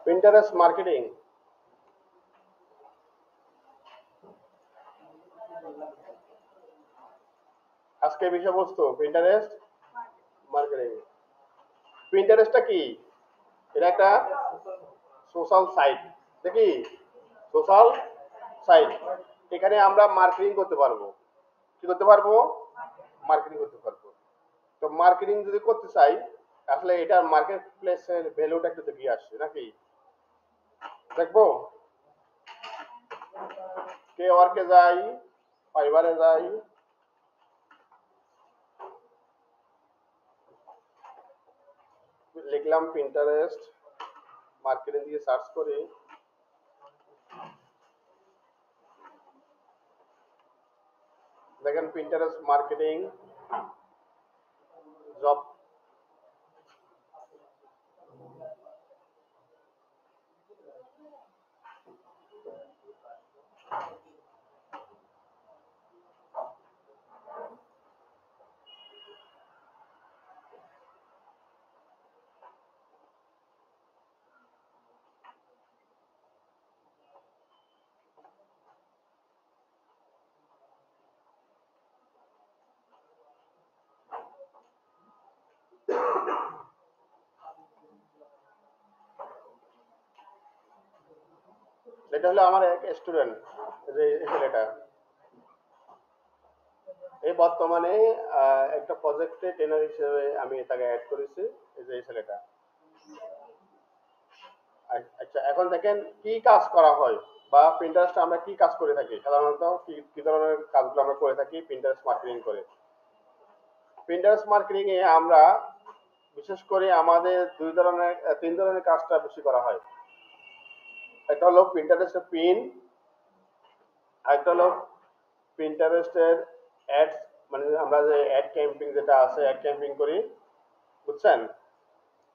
Pinterest marketing. আজকে বিষয়বস্তু Pinterest marketing. Pinterestটা কি? এটা একটা সোশ্যাল সাইট। দেখি সোশ্যাল সাইট। এখানে আমরা মার্কেটিং করতে পারবো। কি করতে পারবো? মার্কেটিং করতে পারবো। তো মার্কেটিং যদি করতে চাই আসলে এটার মার্কেট প্লেসের ভ্যালুটা একটু দেখিয়ে আসছে নাকি দেখবো। কে ওয়ার্কে যাই, ফাইবারে যাই, লিখলাম Pinterest মার্কেটিং দিয়ে সার্চ করি। দেখেন Pinterest মার্কেটিং জব। এটা হলো আমার এক স্টুডেন্ট, যে ছেলেটা এই বর্তমানে একটা প্রজেক্টে ট্রেনার হিসেবে আমি তাকে অ্যাড করেছি। এই যে এই ছেলেটা। আচ্ছা এখন দেখেন কি কাজ করা হয় বা Pinterest আমরা কি কাজ করে থাকি সাধারণত, কি ধরনের কাজগুলো আমরা করে থাকি Pinterest মার্কেটিং করে। Pinterest মার্কেটিং এ আমরা বিশেষ করে আমাদের তিন ধরনের কাজটা বেশি করা হয়। একটা হলো Pinterest পিন, আরেকটা হলো Pinterest এর অ্যাডস, মানে আমরা যে অ্যাড ক্যাম্পিং যেটা আছে অ্যাড ক্যাম্পিং করি, বুঝছেন।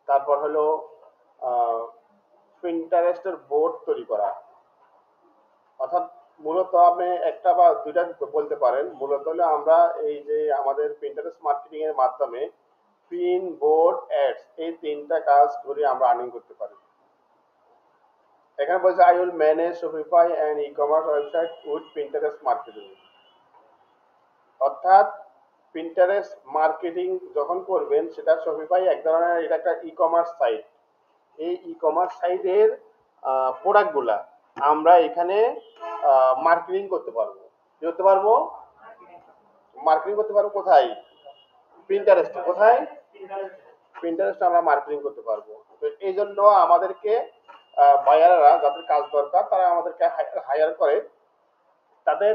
তারপর হলো Pinterest এর বোর্ড তৈরি করা। অর্থাৎ মূলত আপনি একটা বা দুইটা বলতে পারেন। মূলত হলো আমরা এই যে আমাদের Pinterest মার্কেটিং এর মাধ্যমে পিন, বোর্ড, অ্যাডস এই তিনটা কাজ করে আমরা আর্নিং করতে পারি। এখানে বলছে I will manage Shopify and e-commerce website with Pinterest marketing. অর্থাৎ Pinterest মার্কেটিং যখন করবেন সেটা শপিফাই এক ধরনের, এটা একটা ই-কমার্স সাইট। এই ই-কমার্স সাইটের প্রোডাক্টগুলা আমরা এখানে মার্কেটিং করতে পারবো। কি করতে পারবো? মার্কেটিং করতে পারবো কোথায়? Pinterest। কোথায়? Pinterest আমরা মার্কেটিং করতে পারবো। তো এই জন্য আমাদেরকে বায়াররা যাদের কাজ দরকার তারা আমাদেরকে হায়ার করে তাদের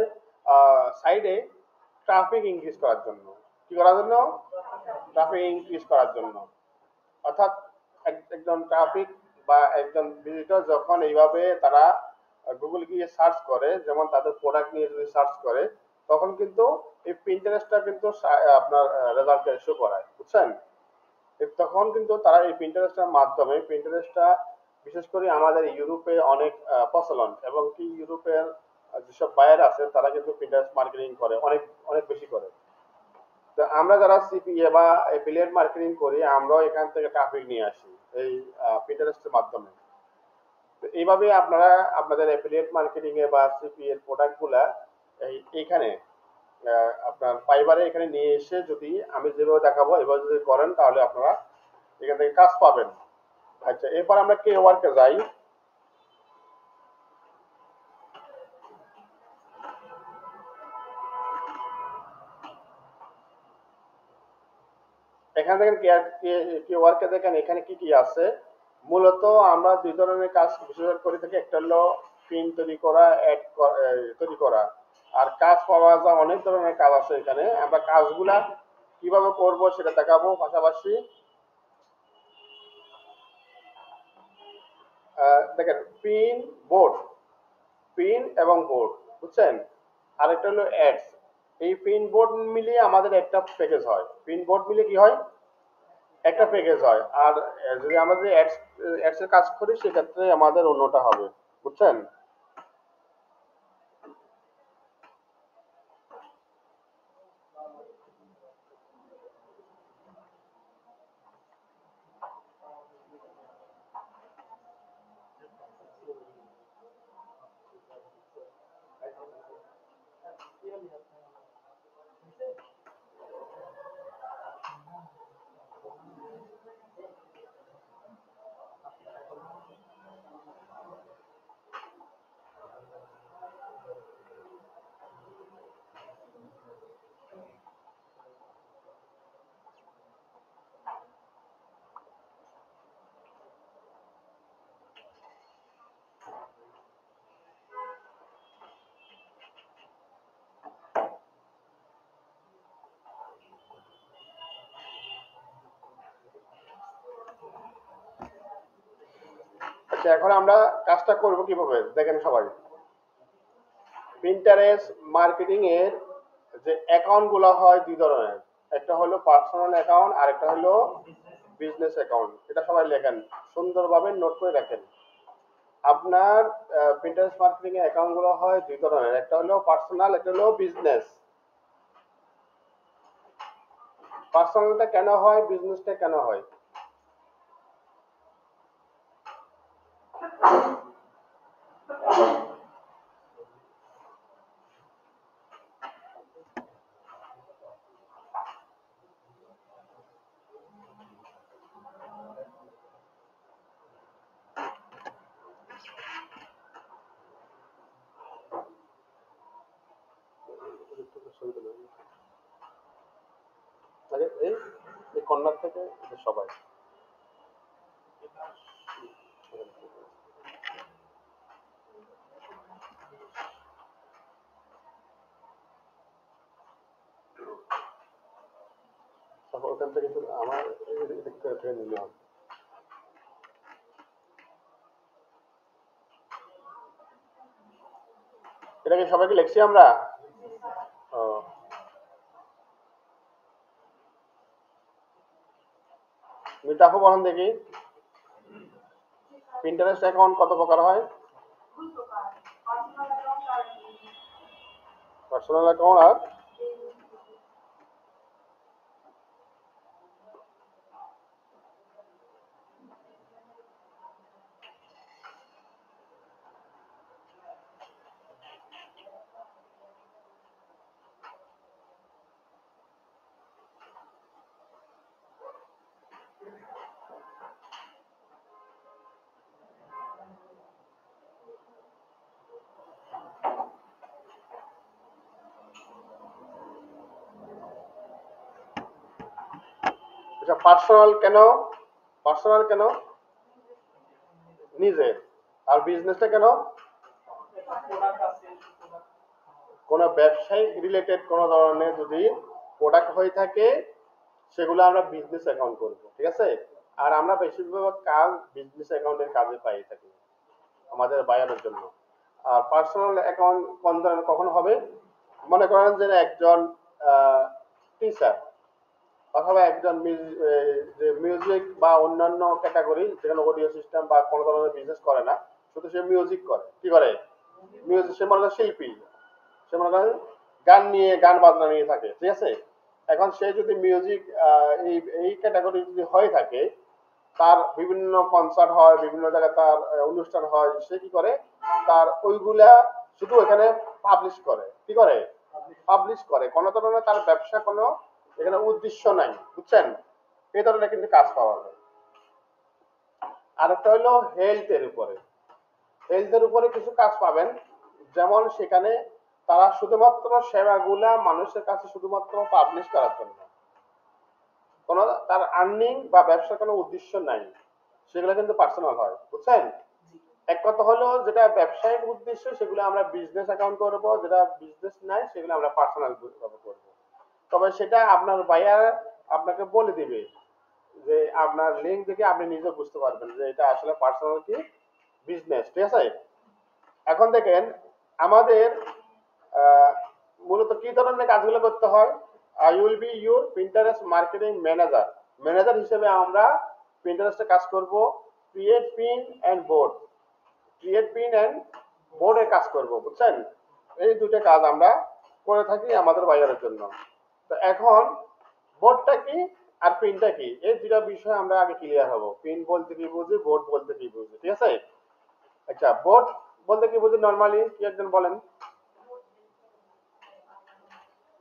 সাইডে ট্রাফিক ইনক্রিজ করার জন্য। কি করার জন্য? ট্রাফিক ইনক্রিজ করার জন্য। অর্থাৎ একজন ট্রাফিক বা একজন ভিজিটর যখন এইভাবে তারা গুগল গিয়ে সার্চ করে, যেমন তাদের প্রোডাক্ট নিয়ে যদি সার্চ করে, তখন কিন্তু এই Pinterestটা কিন্তু আপনার রেজাল্ট শো করায়, বুঝছেন। তখন কিন্তু তারা এই Pinterestটার মাধ্যমে, Pinterestটা বিশেষ করে আমাদের ইউরোপে অনেক প্রচলন, এবং কি ইউরোপের যেসব বায়ার আছে তারা কিন্তু Pinterest মার্কেটিং করে, অনেক অনেক বেশি করে। তো আমরা যারা সিপিএ বা এফিলিয়েট মার্কেটিং করি আমরাও এখান থেকে ট্রাফিক নিয়ে আসি এই Pinterest's মাধ্যমে। তো এইভাবে আপনারা আপনাদের এফিলিয়েট মার্কেটিং এ বা সিপিএ এর প্রোডাক্টগুলা এইখানে আপনার ফাইবারে এখানে নিয়ে এসে যদি আমি যেভাবে দেখাবো এভাবে যদি করেন তাহলে আপনারা এখান থেকে কাজ পাবেন। আচ্ছা এরপর আমরা কে ওয়ার্কে যাই। এখানে দেখেন কে ওয়ার্কে দেখেন এখানে কি কি আছে। মূলত আমরা দুই ধরনের কাজ বিশেষ করে থাকি। একটা হলো পিন তৈরি করা, অ্যাড তৈরি করা, আর কাজ পাওয়া যায় অনেক ধরনের কাজ আছে এখানে। আমরা কাজগুলা কিভাবে করব সেটা দেখাবো। পাশাপাশি দেখেন পিন, বোর্ড, পিন এবং বোর্ড, বুঝছেন। আরেকটা হলো অ্যাডস। এই পিন বোর্ড মিলিয়ে আমাদের একটা প্যাকেজ হয়। পিন বোর্ড মিলিয়ে কি হয়? একটা প্যাকেজ হয়। আর যদি আমরা যদি অ্যাডস এর কাজ করি সেক্ষেত্রে আমাদের অন্যটা হবে, বুঝছেন। আচ্ছা, এখন আমরা কাজটা করব কিভাবে দেখেন সবাই। পিন্টারেস্ট মার্কেটিং এর যে অ্যাকাউন্ট গুলো হয় দুই ধরনের, একটা হলো পার্সোনাল অ্যাকাউন্ট আর একটা হলো বিজনেস অ্যাকাউন্ট। এটা সবাই লেখেন, সুন্দরভাবে নোট করে রাখেন। আপনার পিন্টারেস্ট মার্কেটিং এর অ্যাকাউন্ট গুলো হয় দুই ধরনের, একটা হলো পার্সোনাল, একটা হলো বিজনেস। পার্সোনালটা কেন হয়, বিজনেসটা কেন হয়? এই কর্নার থেকে সবাই ওখান থেকে আমার নিলে হবে। এটা কি সবাইকে লিখছি আমরা? মিতাফু বলেন দেখি, পিন্টারেস্ট অ্যাকাউন্ট কত প্রকার হয়? পার্সোনাল অ্যাকাউন্ট আর আচ্ছা, পার্সোনাল কেন? পার্সোনাল কেন? নিজে। আর বিজনেসটা কেন? কোন ব্যবসায়িক রিলেটেড কোন ধরনের যদি প্রোডাক্ট হয়ে থাকে সেগুলো আমরা বিজনেস অ্যাকাউন্ট করব, ঠিক আছে? আর আমরা বেশিরভাগ কাজ বিজনেস অ্যাকাউন্টের কাজে পাই থাকি আমাদের বায়ারের জন্য। আর পার্সোনাল অ্যাকাউন্ট কোন ধরনের কখন হবে? মনে করেন যে একজন টিচার অথবা একজন যে মিউজিক বা অন্যান্য ক্যাটাগরি যেখানে অডিও সিস্টেম বা কোনো ধরনের বিজনেস করে না, শুধু সে মিউজিক করে, কি করে? মিউজিক, সে মনে করেন শিল্পী, সে মনে করেন গান নিয়ে, গান বাজনা নিয়ে থাকে, ঠিক আছে? এখন সে যদি মিউজিক এই এই ক্যাটাগরি যদি হয়ে থাকে, তার বিভিন্ন কনসার্ট হয়, বিভিন্ন জায়গায় তার অনুষ্ঠান হয়, সে কি করে? তার ওইগুলা শুধু এখানে পাবলিশ করে, কি করে? পাবলিশ করে। কোনো ধরনের তার ব্যবসা কোনো এখানে উদ্দেশ্য নাই, বুঝছেন? এই ধরনের কিন্তু কাজ পাওয়া যায়। আর একটা হলো হেলথের উপরে। হেলথের উপরে কিছু কাজ পাবেন, যেমন সেখানে তারা শুধুমাত্র সেবাগুলা মানুষের কাছে শুধুমাত্র পাবলিশ করার জন্য, কোনো তার আর্নিং বা ব্যবসার কোনো উদ্দেশ্য নাই, সেগুলো কিন্তু পার্সোনাল হয়, বুঝছেন? এক কথা হলো যেটা ব্যবসায়িক উদ্দেশ্য সেগুলো আমরা বিজনেস অ্যাকাউন্ট করব, যেটা বিজনেস নাই সেগুলো আমরা পার্সোনাল করব। তবে সেটা আপনার বায়ার আপনাকে বলে দিবে, যে আপনার লিঙ্ক দেখে আপনি নিজে বুঝতে পারবেন যে এটা আসলে পার্সোনাল কি বিজনেস, ঠিক আছে? এখন দেখেন আমাদের মূলত কি ধরনের কাজগুলো করতে হয়। I will be your Pinterest marketing manager. Manager হিসেবে আমরা পিন্টারেস্টে কাজ করব। Create pin and board, create pin and বোর্ডে কাজ করব, বুঝছেন? এই দুটো কাজ আমরা করে থাকি আমাদের বাজারের জন্য। তো এখন বোর্ডটা কি আর পিনটা কি, এই দুটা বিষয় আমরা আগে ক্লিয়ার হব। পিন বলতে কি বুঝি, বোর্ড বলতে কি বুঝি, ঠিক আছে? আচ্ছা, বোর্ড বলতে কি বুঝি নরমালি কি একজন বলেন?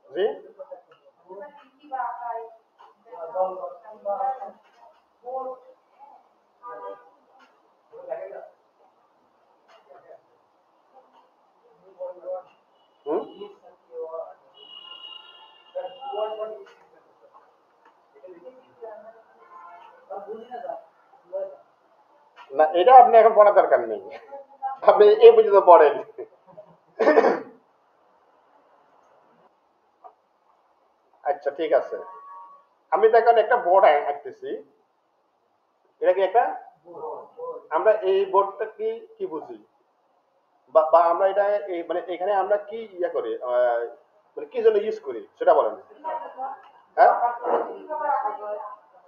জি, হুম, না এটা আপনি এখন পড়ার দরকার নেই, আপনি এই পর্যন্ত পড়েন। আচ্ছা, ঠিক আছে, আমি তো এখন একটা বোর্ড আঁকতেছি। এটা কি একটা, আমরা এই বোর্ডটা কি কি বুঝি, বা আমরা এটা এই মানে এখানে আমরা কি ইয়া করি, মানে কি জন্য ইউজ করি সেটা বলেন। হ্যাঁ,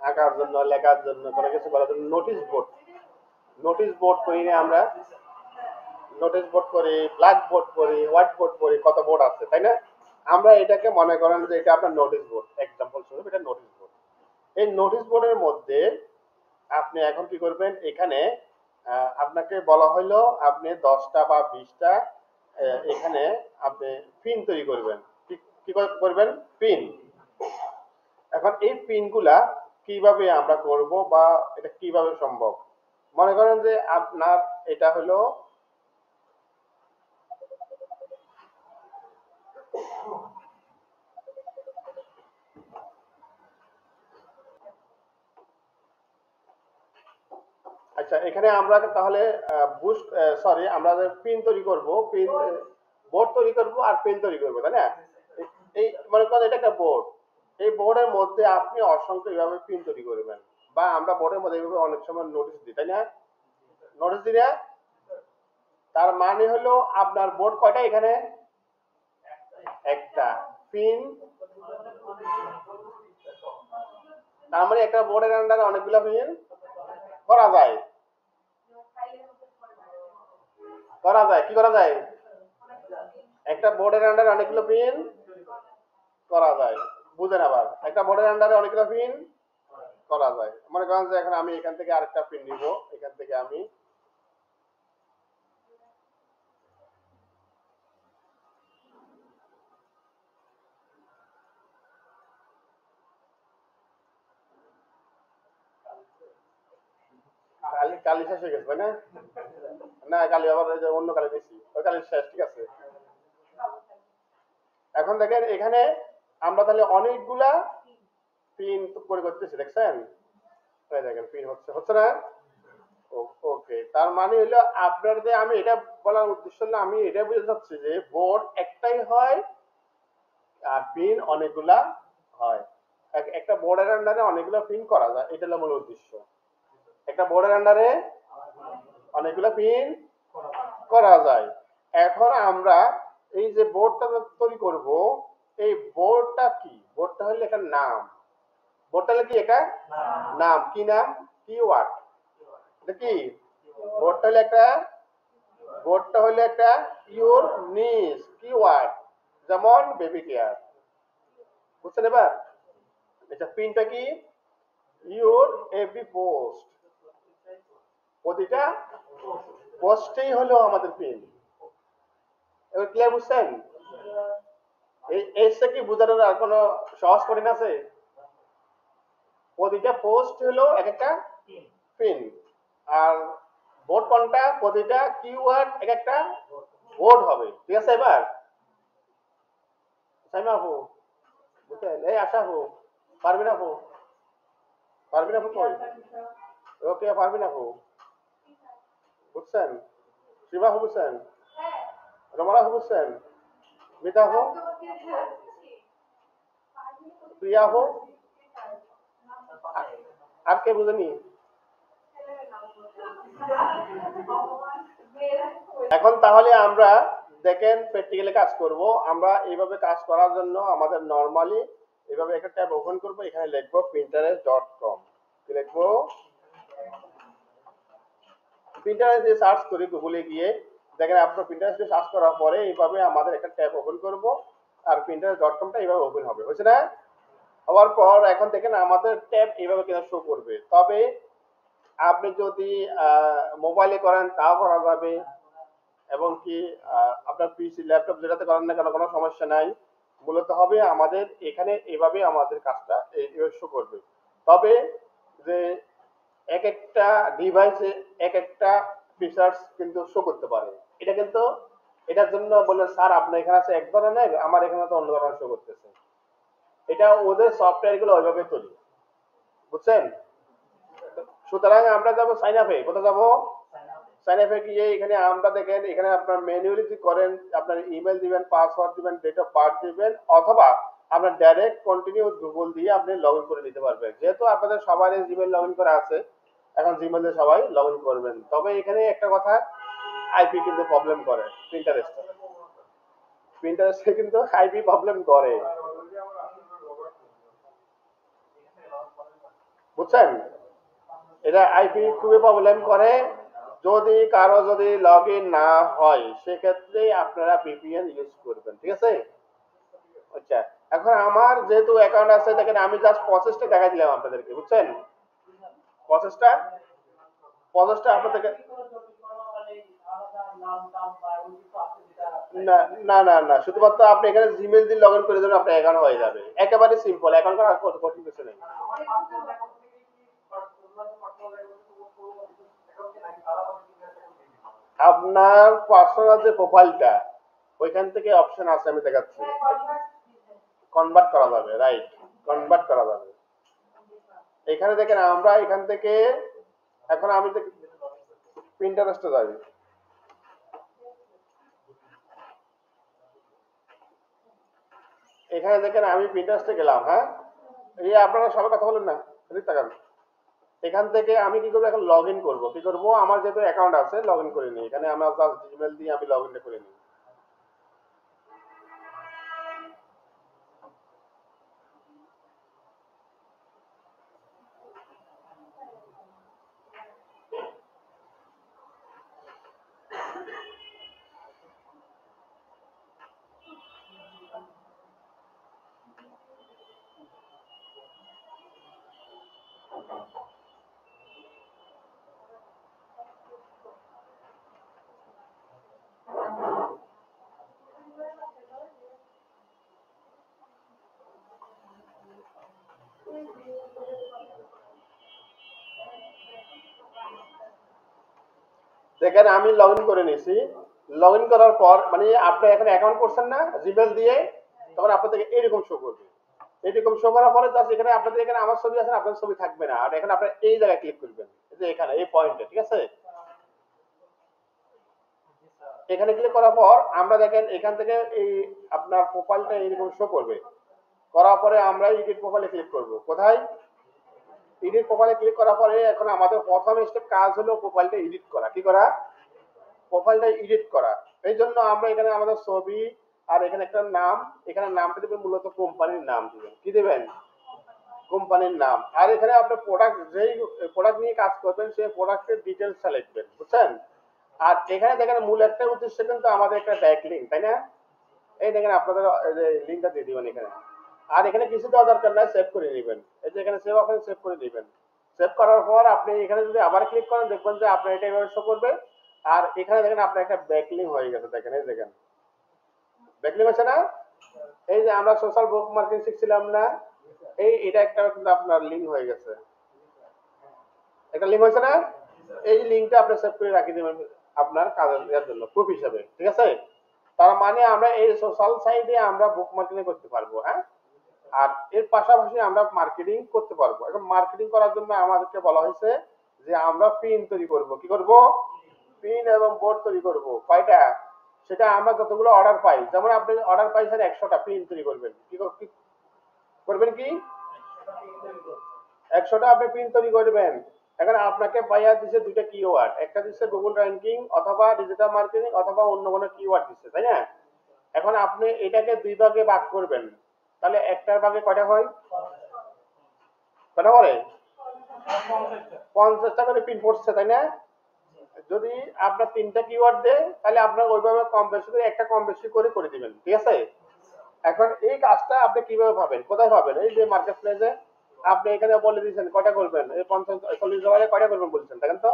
আঁকার জন্য, লেখার জন্য, কোনো কিছু করার জন্য নোটিশ বোর্ড। নোটিশ বোর্ড করি না আমরা, নোটিশ বোর্ড করি, ব্ল্যাক বোর্ড করি, হোয়াইট বোর্ড করি, কত বোর্ড আছে তাই না? আমরা এটাকে মনে করেন যে এটা আপনার নোটিশ বোর্ড, এক্সাম্পল স্বরূপ এটা নোটিশ বোর্ড। এই নোটিশ বোর্ডের মধ্যে আপনি এখন কি করবেন, এখানে আপনাকে বলা হলো আপনি 10টা বা 20টা এখানে আপনি পিন তৈরি করবেন। কি করবেন? পিন। এখন এই পিনগুলা কিভাবে আমরা করব বা এটা কিভাবে সম্ভব? মনে করেন যে আপনার এটা হলো আচ্ছা, এখানে আমরা তাহলে বুস্ট সরি আমরা পিন তৈরি করব, পিন বোর্ড তৈরি করব আর পিন তৈরি করব তাই না? এই মনে করেন এটা একটা বোর্ড, এই বোর্ডের মধ্যে আপনি অসংখ্য এইভাবে পিন তৈরি করবেন, বা আমরা বোর্ডের মধ্যে এইভাবে অনেক সময় নোটিশ দিই তাই না? নোটিশ দিই না? তার মানে হলো আপনার বোর্ড কয়টা এখানে? একটা। পিন, তার মানে একটা বোর্ডের আন্ডারে অনেকগুলো পিন করা যায়। করা যায়, কি করা যায়? একটা বোর্ডের আন্ডারে অনেকগুলো পিন করা যায়। বুঝেন, আবার একটা বোর্ডের আন্ডারে অনেকগুলো পিন করা যায়। মনে করেন যে এখন আমি এখান থেকে আরেকটা পিন নিব, এখান থেকে আমি কালি কালি শেষ হয়ে গেছে তাই না? না কালি আবার ওই যে অন্য কালি দিছি, ওই কালি শেষ, ঠিক আছে। এখন দেখেন এখানে আমরা তাহলে অনেকগুলা পিন করে করতেছি, দেখছেন? এই দেখেন পিন হচ্ছে, হচ্ছে না? ওকে, তার মানে হলো আপনাদের, আমি এটা বলার উদ্দেশ্য হলো আমি এটা বুঝতে চাচ্ছি যে বোর্ড একটাই হয় আর পিন অনেকগুলা হয়। একটা বোর্ডের আন্ডারে অনেকগুলা পিন করা যায়, এটা হলো মূল উদ্দেশ্য। একটা বোর্ডের আন্ডারে অনেকগুলা পিন করা যায়। এখন আমরা এই যে বোর্ডটা তৈরি করব, এই বোর্ডটা কি? বোর্ডটা হলো একটা নাম। বোর্ডটা হলো কি? একটা নাম। কি নাম? কিওয়ার্ড। এটা কি? বোর্ডটা হলো একটা, বোর্ডটা হলো একটা ইউর নিস কিওয়ার্ড, যেমন বেবি কেয়ার। বুঝছেন এবার? এটা পিনটা কি? ইউর এভরি পোস্ট, প্রতিটা পোস্টেই হলো আমাদের পিন। এবার ক্লিয়ার? বুঝছেন? এই এসে কি বোঝানোর আর কোনো সহজ কঠিন আছে? প্রতিটা পোস্ট হলো এক একটা পিন। আর বোর্ড কোনটা? প্রতিটা কিওয়ার্ড এক একটা বোর্ড হবে। ঠিক আছে এবার? সাইমা আপু, বুঝছেন? এই আশা আপু, পারবেন আপু, পারবেন আপু কই? ওকে, পারবেন আপু, বুঝছেন? শিবা আপু বুঝছেন? রমনা আপু বুঝছেন? মিতা আপু, প্রিয়া আপু, আর কে বুঝেনি? এখন তাহলে আমরা দেখেন প্র্যাকটিক্যালি কাজ করব। আমরা এইভাবে কাজ করার জন্য আমাদের নরমালি এইভাবে একটা ট্যাব ওপেন করব, এখানে লিখবো pinterest.com। কি লিখবো? পিন্টারেস্ট দিয়ে সার্চ করি গুগলে গিয়ে, দেখেন আপনার পিন্টারেস্ট দিয়ে সার্চ করার পরে এইভাবে আমাদের একটা ট্যাব ওপেন করব, আর pinterest.com-টা এইভাবে ওপেন হবে। হয়েছে না? হওয়ার পর এখন দেখেন আমাদের ট্যাব এইভাবে কিনা শো করবে। তবে আপনি যদি মোবাইলে করেন তাও করা যাবে, এবং কি আপনার পিসি ল্যাপটপ যেটাতে করেন না কেন কোনো সমস্যা নাই। মূলত হবে আমাদের এখানে এভাবে আমাদের কাজটা এইভাবে শো করবে। তবে যে এক একটা ডিভাইসে এক একটা ফিচার্স কিন্তু শো করতে পারে, এটা কিন্তু এটার জন্য বললেন স্যার আপনার এখানে আছে এক ধরনের, আমার এখানে তো অন্য ধরনের শো করতেছে। এটা ওদের সফটওয়্যার গুলো ওইভাবে তৈরি, বুঝছেন? সুতরাং আমরা যাবো সাইন আপে। কোথায় যাবো? সাইন আপে গিয়ে এখানে আমরা দেখেন এখানে আপনার ম্যানুয়ালি যদি করেন, আপনার ইমেল দিবেন, পাসওয়ার্ড দিবেন, ডেট অফ বার্থ দিবেন, অথবা আপনার ডাইরেক্ট কন্টিনিউ গুগল দিয়ে আপনি লগ ইন করে নিতে পারবেন। যেহেতু আপনাদের সবার জিমেল লগ ইন করা আছে, এখন জিমেল দিয়ে সবাই লগ ইন করবেন। তবে এখানে একটা কথা, আইপি কিন্তু প্রবলেম করে। প্রিন্টারেস্টে কিন্তু আইপি প্রবলেম করে, বুঝছেন? এটা আইপি খুবই প্রবলেম করে। যদি কারো যদি লগ ইন না হয় সেক্ষেত্রে আপনারা ভিপিএন ইউজ করবেন, ঠিক আছে? আচ্ছা, এখন আমার যেহেতু অ্যাকাউন্ট আছে, দেখেন আমি জাস্ট প্রসেসটা দেখাই দিলাম আপনাদেরকে, বুঝছেন? প্রসেসটা প্রসেসটা আপনাদেরকে, না না না না, শুধুমাত্র আপনি এখানে জিমেল দিয়ে লগ ইন করে দেবেন, আপনার অ্যাকাউন্ট হয়ে যাবে। একেবারে সিম্পল, অ্যাকাউন্ট করা কঠিন কিছু নেই। আপনার পার্সোনাল যে প্রোফাইলটা, ওইখান থেকে অপশন আছে, আমি দেখাচ্ছি। কনভার্ট করা যাবে, রাইট, কনভার্ট করা যাবে। এখানে দেখেন আমরা এখান থেকে, এখন আমি প্রিন্টারেস্টে যাই। এখানে দেখেন আমি প্রিন্টারেস্টে গেলাম, হ্যাঁ, এই আপনারা সবাই কথা বলেন না, তাকান। এখান থেকে আমি কি করবো, এখন লগ ইন করবো। কি করবো, আমার যেহেতু অ্যাকাউন্ট আছে লগ ইন করে নিই। এখানে আমার জাস্ট জিমেল দিয়ে আমি লগ ইন করে নিই। দেখেন আমি লগ ইন করে নিয়েছি। লগ ইন করার পর মানে আপনি এখন অ্যাকাউন্ট করছেন না জিমেল দিয়ে, তখন আপনাদেরকে এরকম শো করবে। এরকম শো করার পরে জাস্ট এখানে আপনাদের এখানে আমার ছবি আছে, আপনার ছবি থাকবে না। আর এখানে আপনার এই জায়গায় ক্লিক করবেন, এই যে এখানে এই পয়েন্টে, ঠিক আছে? এখানে ক্লিক করার পর আমরা দেখেন এখান থেকে এই আপনার প্রোফাইলটা এরকম শো করবে। করার পরে আমরা এডিট প্রোফাইলে ক্লিক করব। কোথায়? এডিট প্রোফাইলে ক্লিক করার পরে এখন আমাদের প্রথম স্টেপ কাজ হলো প্রোফাইলটা এডিট করা। কি করা? প্রোফাইলটা এডিট করা। এই জন্য আমরা এখানে আমাদের ছবি আর এখানে একটা নাম, এখানে নামটা দেবেন মূলত কোম্পানির নাম দিবেন। কি দেবেন? কোম্পানির নাম। আর এখানে আপনার প্রোডাক্ট, যেই প্রোডাক্ট নিয়ে কাজ করবেন সেই প্রোডাক্টের ডিটেলসটা লিখবেন, বুঝছেন? আর এখানে দেখেন মূল একটা উদ্দেশ্য কিন্তু আমাদের একটা ব্যাক লিঙ্ক, তাই না? এই দেখেন আপনাদের লিঙ্কটা দিয়ে দিবেন এখানে। আর এখানে কিছু দেওয়া দরকার নাই, সেভ করে নেবেন। এই যে এখানে সেভ অপশন, সেভ করে নেবেন। সেভ করার পর আপনি এখানে যদি আবার ক্লিক করেন দেখবেন যে আপনার এটা এভাবে শো করবে। আর এখানে দেখেন আপনার একটা ব্যাকলিং হয়ে গেছে, দেখেন এই দেখেন ব্যাকলিং হচ্ছে না? এই যে আমরা সোশ্যাল বুক মার্কেটিং শিখছিলাম না, এটা একটা কিন্তু আপনার লিঙ্ক হয়ে গেছে। একটা লিঙ্ক হয়েছে না? এই লিঙ্কটা আপনি সেভ করে রাখি দেবেন আপনার কাজের জন্য প্রুফ হিসাবে, ঠিক আছে? তার মানে আমরা এই সোশ্যাল সাইটে আমরা বুক মার্কেটিং করতে পারবো, হ্যাঁ। আর এর পাশাপাশি আমরা মার্কেটিং করতে পারবো। এখন মার্কেটিং করার জন্য আমাদেরকে বলা হয়েছে যে আমরা পিন তৈরি করব। কি করব? পিন এবং বোর্ড তৈরি করব। কয়টা? সেটা আমরা যতগুলো অর্ডার পাই, যেমন আপনি অর্ডার পাইছেন 100টা, পিন তৈরি করবেন। কি করবেন? কি 100টা আপনি পিন তৈরি করবেন। এখন আপনাকে পাইয়া দিচ্ছে দুইটা কিওয়ার্ড, একটা দিচ্ছে গুগল র্যাঙ্কিং অথবা ডিজিটাল মার্কেটিং অথবা অন্য কোনো কিওয়ার্ড দিচ্ছে, তাই না? এখন আপনি এটাকে দুই ভাগে ভাগ করবেন, তাহলে একটার ভাগে কয়টা হয়? কয়টা করে? 50টা করে পিন পড়ছে, তাই না? যদি আপনার 3টা কিওয়ার্ড দেয় তাহলে আপনার ওইভাবে কম বেশি করে একটা কম বেশি করে করে দিবেন, ঠিক আছে? এখন এই কাজটা আপনি কিভাবে পাবেন, কোথায় পাবেন? এই যে মার্কেট প্লেসে আপনি এখানে বলে দিয়েছেন কয়টা করবেন, এই 40 ডলারে কয়টা করবেন বলছেন, দেখেন তো।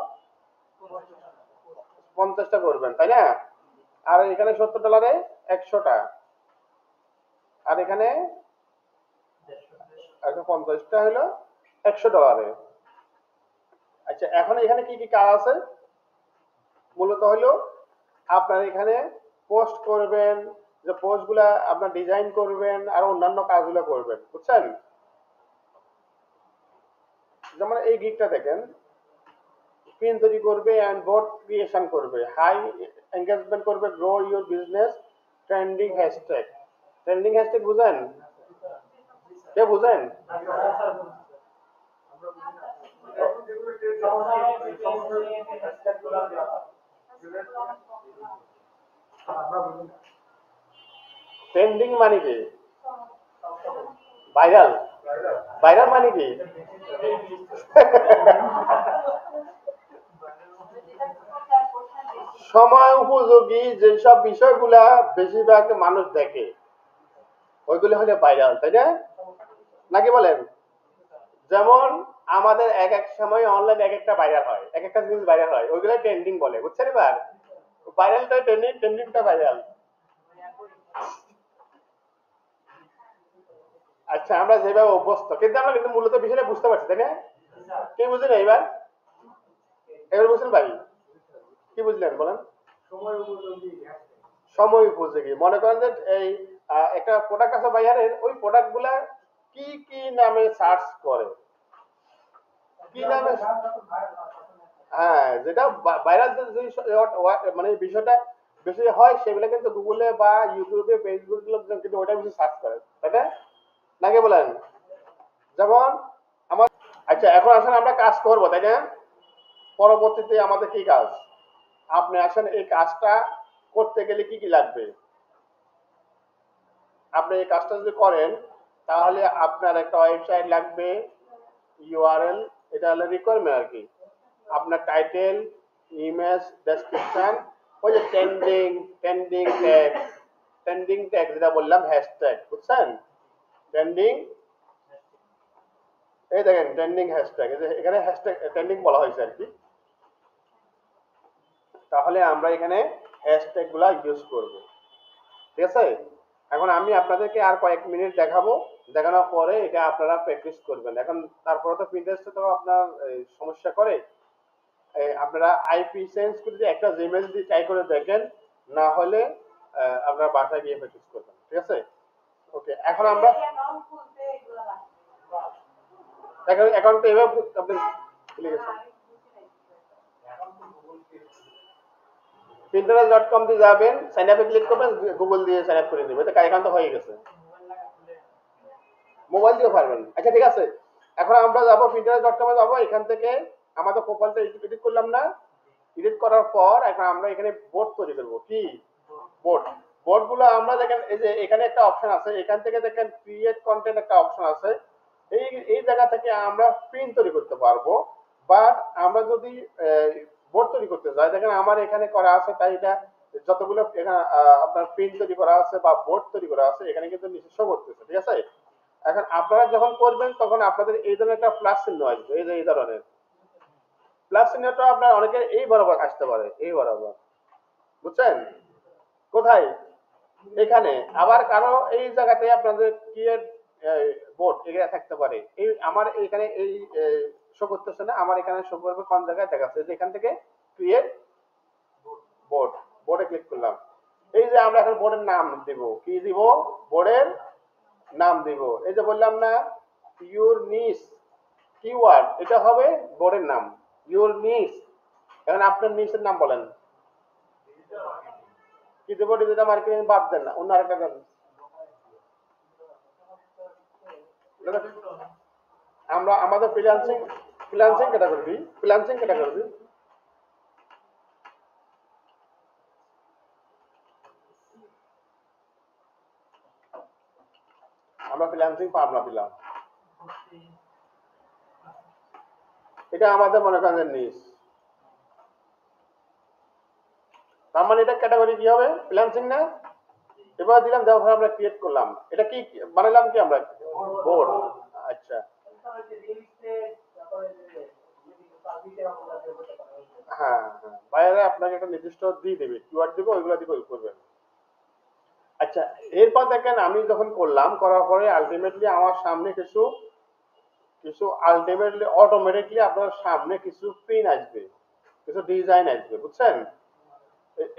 50টা করবেন, তাই না? আর এখানে 70 ডলারে 100টা, আর এখানে 50টা হলো 100 ডলারে। আচ্ছা, এখন এখানে কি কি কাজ আছে? মূলত হলো আপনার এখানে পোস্ট করবেন, যে পোস্টগুলা আপনার ডিজাইন করবেন আর অন্যান্য কাজগুলো করবেন, বুঝছেন? যেমন এই গিগটা দেখেন, পিন তৈরি করবে এন্ড বোর্ড ক্রিয়েশন করবে, হাই এনগেজমেন্ট করবে, grow your business, trending hashtag. Trending hashtag বুঝেন? কে বুঝেন? ট্রেন্ডিং মানে কি? ভাইরাল। ভাইরাল মানে কি? সময় উপযোগী যেসব বিষয়গুলা বেশিরভাগ মানুষ দেখে ওইগুলো হলে ভাইরাল, তাই না? নাকি বলেন? যেমন আমাদের এক এক সময় অনলাইন এক একটা ভাইরাল হয়, এক একটা জিনিস ভাইরাল হয়, ওইগুলো ট্রেন্ডিং বলে, বুঝছেন? এবার ভাইরালটা ট্রেন্ডিং, ট্রেন্ডিংটা ভাইরাল। আচ্ছা, আমরা যেভাবে অভ্যস্ত, কিন্তু আমরা কিন্তু মূলত বিষয়টা বুঝতে পারছি, তাই না? কে বুঝলেন এবার? এবার বুঝলেন ভাই? কি বুঝলেন বলেন? সময় উপযোগী, মনে করেন যে এই একটা প্রোডাক্ট আছে বাজারের, ওই প্রোডাক্ট গুলা কি কি নামে সার্চ করে, কি নামে, হ্যাঁ, যেটা ভাইরাল মানে বিষয়টা বেশি হয় সেগুলো কিন্তু গুগলে বা ইউটিউবে ফেসবুক কিন্তু ওটা বেশি সার্চ করে, তাই না? নাকি বলেন? যেমন আমার, আচ্ছা এখন আসলে আমরা কাজ করবো, তাই না? পরবর্তীতে আমাদের কি কাজ, আপনি আসেন এই কাজটা করতে গেলে কি কি লাগবে, আপনি এই কাজটা যদি করেন তাহলে আপনার একটা ওয়েবসাইট লাগবে, ইউআরএল, এটা হলো রিকোয়ারমেন্ট আর কি, আপনার টাইটেল, ইমেজ, ডেসক্রিপশন, ওই যে ট্রেন্ডিং, ট্রেন্ডিং ট্যাগ যেটা বললাম, হ্যাশট্যাগ, বুঝছেন? ট্রেন্ডিং, এই দেখেন ট্রেন্ডিং হ্যাশট্যাগ, এখানে হ্যাশট্যাগ ট্রেন্ডিং বলা হয়েছে আর কি। তাহলে আমরা এখানে হ্যাশট্যাগ গুলা ইউজ করব, ঠিক আছে? এখন আমি আপনাদেরকে আর কয়েক মিনিট দেখাবো, দেখানোর পরে এটা আপনারা প্র্যাকটিস করবেন। এখন তারপরে তো প্রিন্টারেস্টে তো আপনার সমস্যা করে, আপনারা আইপি চেঞ্জ করে যদি একটা জিমেল দিয়ে ট্রাই করে দেখেন, না হলে আপনারা বাসায় গিয়ে প্র্যাকটিস করবেন, ঠিক আছে? ওকে, এখন আমরা অ্যাকাউন্টটা এভাবে আপনি খুলে গেছেন, pinterest.com দিয়ে যাবেন, সাইন আপে ক্লিক করবেন, গুগল দিয়ে সাইন আপ করে নেবেন, এটা অ্যাকাউন্ট হয়ে গেছে, মোবাইল দিয়ে পারবেন। আচ্ছা ঠিক আছে, এখন আমরা যাবো pinterest.com এ, যাবো এখান থেকে আমাদের প্রোফাইলটা এডিট করলাম না, এডিট করার পর এখন আমরা এখানে বোর্ড তৈরি করবো, কি বোর্ড, বোর্ড গুলো আমরা দেখেন এই যে এখানে একটা অপশন আছে, এখান থেকে দেখেন ক্রিয়েট কন্টেন্ট একটা অপশন আছে, এই এই জায়গা থেকে আমরা প্রিন্ট তৈরি করতে পারবো, বাট আমরা যদি বোর্ড তৈরি করতে যাই, দেখেন আমার এখানে করা আছে, তাই এটা যতগুলো এখানে আপনার প্রিন্ট তৈরি করা আছে বা বোর্ড তৈরি করা আছে এখানে কিন্তু নিচে শো করতেছে, ঠিক আছে? এখন আপনারা যখন করবেন তখন আপনাদের এই ধরনের একটা প্লাস চিহ্ন আসবে, এই যে এই ধরনের প্লাস চিহ্নটা আপনার অনেকের এই বরাবর আসতে পারে, এই বরাবর, বুঝছেন? কোথায়? এখানে আবার কারো এই জায়গাতে আপনাদের ক্রিয়েট বোর্ড এখানে থাকতে পারে, এই আমার এখানে এই শো করতেছে না, আমার এখানে শো করবে কোন জায়গায় দেখাচ্ছে, যে এখান থেকে ক্রিয়েট বোর্ড, বোর্ডে ক্লিক করলাম, এই যে আমরা এখন বোর্ডের নাম দিব, কি দিব? বোর্ডের নাম দিব, এই যে বললাম না ইউর নিস কিওয়ার্ড, এটা হবে বোর্ডের নাম, ইউর নিস। এখন আপনার নিসের নাম বলেন, কি দেবো? ডিজিটাল মার্কেটিং বাদ দেন না, অন্য আরেকটা দেন। আমরা আমাদের freelancing, freelancing category, freelancing category, আমরা ফ্রিল্যান্সিং পাবনা দিলাম, এটা আমাদের মনে করেন নিস, তার মানে এটা ক্যাটাগরি কি হবে? ফ্রিল্যান্সিং না? এবার দিলাম, দেওয়ার পর আমরা ক্রিয়েট করলাম, এটা কি বানালাম কি আমরা? বোর্ড। আচ্ছা, হ্যাঁ হ্যাঁ, বাইরে আপনাকে একটা নির্দিষ্ট দিয়ে দেবে, কিওয়ার্ড দিবে, ওইগুলো দিবে, ওই করবেন। আচ্ছা, এরপর দেখেন আমি যখন করলাম, করার পরে আলটিমেটলি আমার সামনে কিছু কিছু আলটিমেটলি অটোমেটিকলি আপনার সামনে কিছু পিন আসবে, কিছু ডিজাইন আসবে, বুঝছেন?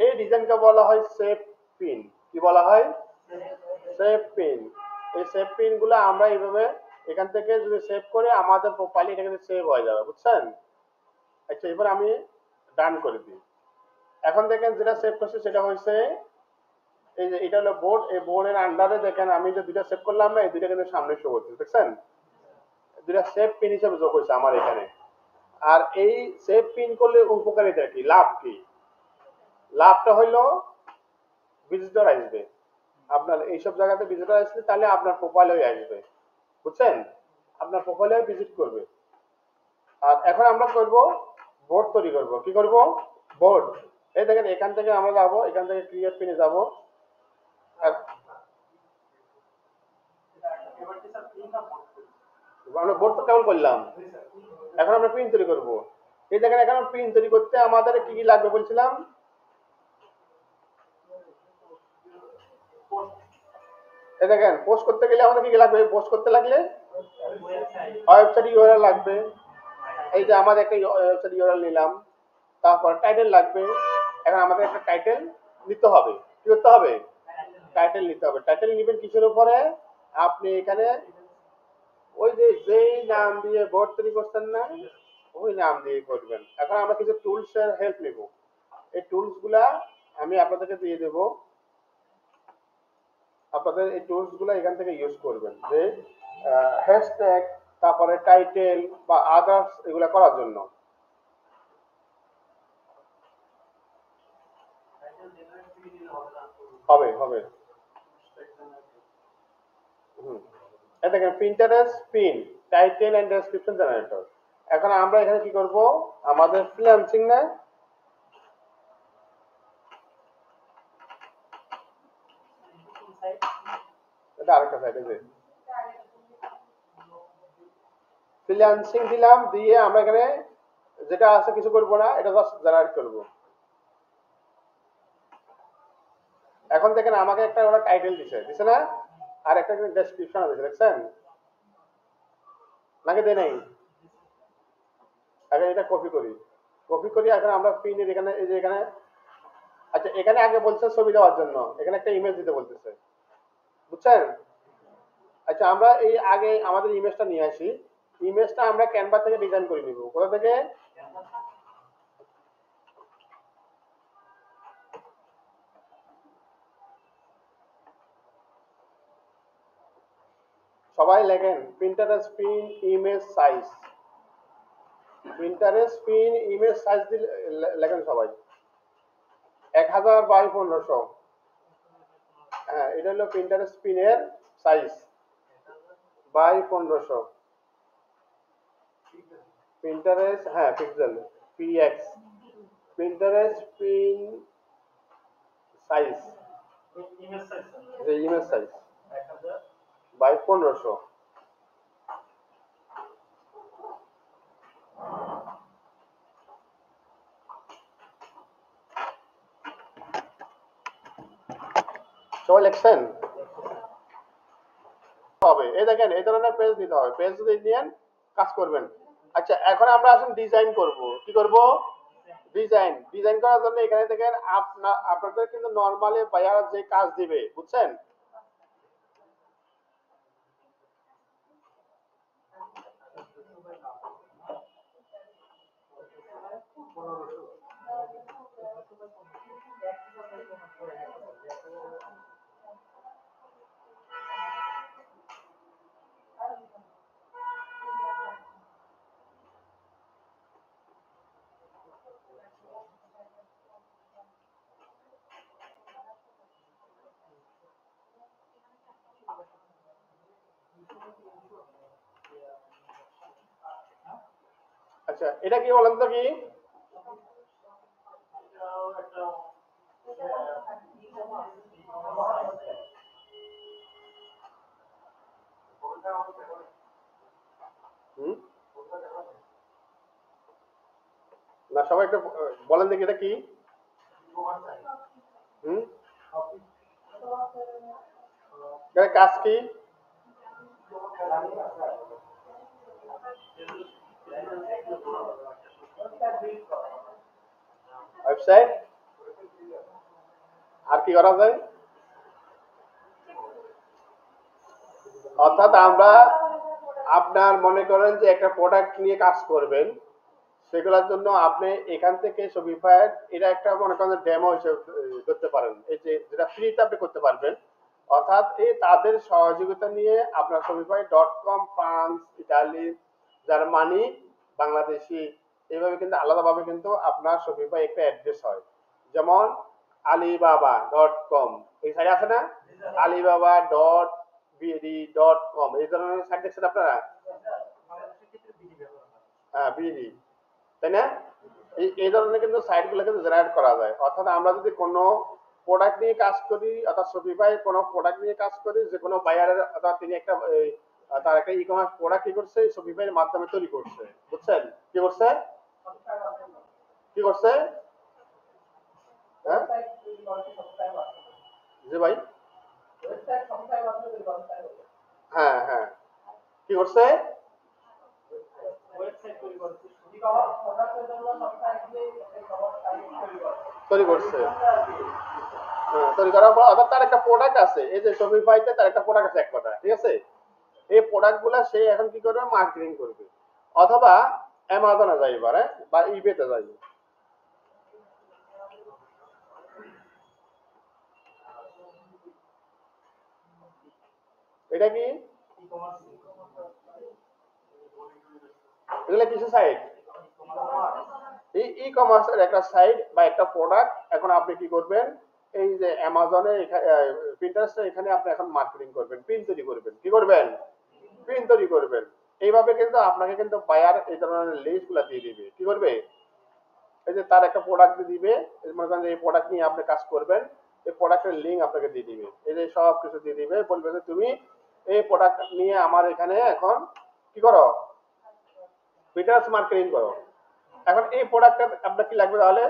এই ডিজাইনকে বলা হয় সেভ পিন। কি বলা হয়? Save pin. এই সেভ পিন গুলো আমরা এইভাবে এখান থেকে যদি সেভ করে আমাদের প্রোফাইলে এটা কিন্তু সেভ হয়ে যাবে, বুঝছেন? আচ্ছা, এবার আমি ডান করে দিই। এখন দেখেন যেটা সেভ করছি সেটা হয়েছে এই যে, এটা হলো বোর্ড, এই বোর্ডের আন্ডারে দেখেন আমি যে দুইটা সেভ করলাম না, এই দুইটা কিন্তু সামনে শো করছে, দেখছেন? দুইটা সেভ পিন হিসেবে যোগ হয়েছে আমার এখানে। আর এই সেভ পিন করলে উপকারিতা কি, লাভ কি? লাভটা হইলো ভিজিটর আসবে আপনার এইসব জায়গাতে, ভিজিটর আসলে তাহলে আপনার প্রোফাইলে আসবে, বুঝছেন? আপনার প্রোফাইলে ভিজিট করবে। আর এখন আমরা করব বোর্ড তৈরি করব। কি করব? বোর্ড। এই দেখেন এখান থেকে আমরা যাব, এখান থেকে ক্রিয়েট পিনে যাব। আমরা বোর্ড তো কেমন করলাম, এখন আমরা পিন তৈরি করব। এই দেখেন এখন পিন তৈরি করতে আমাদের কি কি লাগবে বলছিলাম, এই দেখেন পোস্ট করতে গেলে আমাদের কি কি লাগবে, পোস্ট করতে লাগলে ওয়েবসাইট ইউআরএল লাগবে। এই যে আমাদের একটা ওয়েবসাইট ইউআরএল নিলাম, তারপর টাইটেল লাগবে। এখন আমাদের একটা টাইটেল নিতে হবে। কি করতে হবে? টাইটেল নিতে হবে। টাইটেল নেবেন কিসের উপরে? আপনি এখানে ওই যে যেই নাম দিয়ে বোর্ড তৈরি করছেন না, ওই নাম দিয়ে করবেন। এখন আমরা কিছু টুলস এর হেল্প নেব। এই টুলস গুলা আমি আপনাদেরকে দিয়ে দেব। আপনাদের এই টুলস গুলা এখান থেকে ইউজ করবেন, যে হ্যাশট্যাগ, তারপরে টাইটেল বা আদার্স এগুলা করার জন্য। হবে হবে। এই দেখেন Pinterest pin, title and description generator. এখন আমরা এখানে কি করব, আমাদের ফ্রিল্যান্সিং না, এটা আরেকটা সাইড আছে, ফ্রিল্যান্সিং দিলাম, দিয়ে আমরা এখানে যেটা আছে কিছু করব না, এটা জাস্ট জেনারেট করব। এখন দেখেন আমাকে একটা ওরা টাইটেল দিছে, দিছে না? আর একটা ডেসক্রিপশন দিছে, দেখছেন নাকি দেয় নাই? এখন এটা কপি করি, কপি করি। এখন আমরা পিনের এখানে, এই যে এখানে, আচ্ছা এখানে আগে বলছে ছবি দেওয়ার জন্য, এখানে একটা ইমেজ দিতে বলতেছে, বুঝছেন? আচ্ছা আমরা এই আগে আমাদের ইমেজটা নিয়ে আসি। ইমেজটা আমরা ক্যানভা থেকে ডিজাইন করে নিব। কোথা থেকে? সবাই লেখেন Pinterest pin image size, Pinterest pin image size দিলে লেখেন সবাই 1000 বাই 1500। হ্যাঁ এটা হলো প্রিন্টারেস্ট পিনের সাইজ বাই 1500। প্রিন্টারেস্ট, হ্যাঁ pixel, PX, Pinterest pin size, যে ইমেজ সাইজ বাই 1500। সবাই লিখছেন? হবে এই দেখেন এই ধরনের পেজ দিতে হবে, পেজ যদি নেন কাজ করবেন। আচ্ছা এখন আমরা আসুন ডিজাইন করব। কি করব? ডিজাইন। ডিজাইন করার জন্য এখানে দেখেন আপনাদের কিন্তু নরমালি বায়ার যে কাজ দিবে, বুঝছেন? আচ্ছা এটা কি বলেন তো, কি হুম না সবাই একটু বলেন দেখি এটা কি? হুম এটা কাজ কি? ওয়েবসাইট। আর কি করা যায়? অর্থাৎ আমরা আপনার মনে করেন যে একটা প্রোডাক্ট নিয়ে কাজ করবেন, সেগুলোর জন্য আপনি এখান থেকে শপিফাই, এটা একটা মনে করেন ডেমো হিসেবে করতে পারেন, এই যে যেটা ফ্রিতে আপনি করতে পারবেন। অর্থাৎ এই তাদের সহযোগিতা নিয়ে আপনার শপিফাই.com, ফ্রান্স, ইটালি, জার্মানি, বাংলাদেশি এইভাবে কিন্তু আলাদাভাবে কিন্তু আপনার শপিফাই একটা অ্যাড্রেস হয়। যেমন alibaba.com এই সাইট আছে না, alibaba.bd.com এই ধরনের সাইট দেখছেন আপনারা? হ্যাঁ, বিডি, তাই না? এই ধরনের কিন্তু সাইটগুলো কিন্তু জেনারেট করা যায়। অর্থাৎ আমরা যদি কোনো প্রোডাক্ট নিয়ে কাজ করি, অর্থাৎ শপিফাই কোনো প্রোডাক্ট নিয়ে কাজ করি, যে কোনো বায়ারের অর্থাৎ তিনি একটা তার একটা ই কমার্স প্রোডাক্ট কি করছে, শপিফাই এর মাধ্যমে তৈরি করছে। বুঝছেন কি করছে? কি করছে? হ্যাঁ জি ভাই, হ্যাঁ হ্যাঁ, কি করছে? তৈরি করছে। হ্যাঁ, তৈরি করার পর অর্থাৎ তার একটা প্রোডাক্ট আছে, এই যে শপিফাইতে তার একটা প্রোডাক্ট আছে এক কথা, ঠিক আছে? এই প্রোডাক্ট গুলা সে এখন কি করবে, মার্কেটিং করবে, অথবা অ্যামাজনে যাইবে, হ্যাঁ, বা ইবেতে যাইবে। এটা কি এগুলা কিছু সাইট, এই ই কমার্সের একটা সাইট বা একটা প্রোডাক্ট। এখন আপনি কি করবেন, এই যে অ্যামাজনে, পিন্টারেস্টে, এখানে আপনি এখন মার্কেটিং করবেন, পিন তৈরি করবেন, কি করবেন, পিন তৈরি করবেন। এইভাবে কিন্তু আপনাকে কিন্তু বায়ার এই ধরনের লিস্ট গুলা দিয়ে দিবে, কি করবে, এই যে তার একটা প্রোডাক্ট দিবে, মনে করেন এই প্রোডাক্ট নিয়ে আপনি কাজ করবেন, এই প্রোডাক্টের লিঙ্ক আপনাকে দিয়ে দিবে, এই যে সব কিছু দিয়ে দিবে, বলবে যে তুমি এই প্রোডাক্ট নিয়ে আমার এখানে এখন কি করো, পিটার্স মার্কেটিং করো। এখন এই প্রোডাক্টটা আপনার কি লাগবে তাহলে,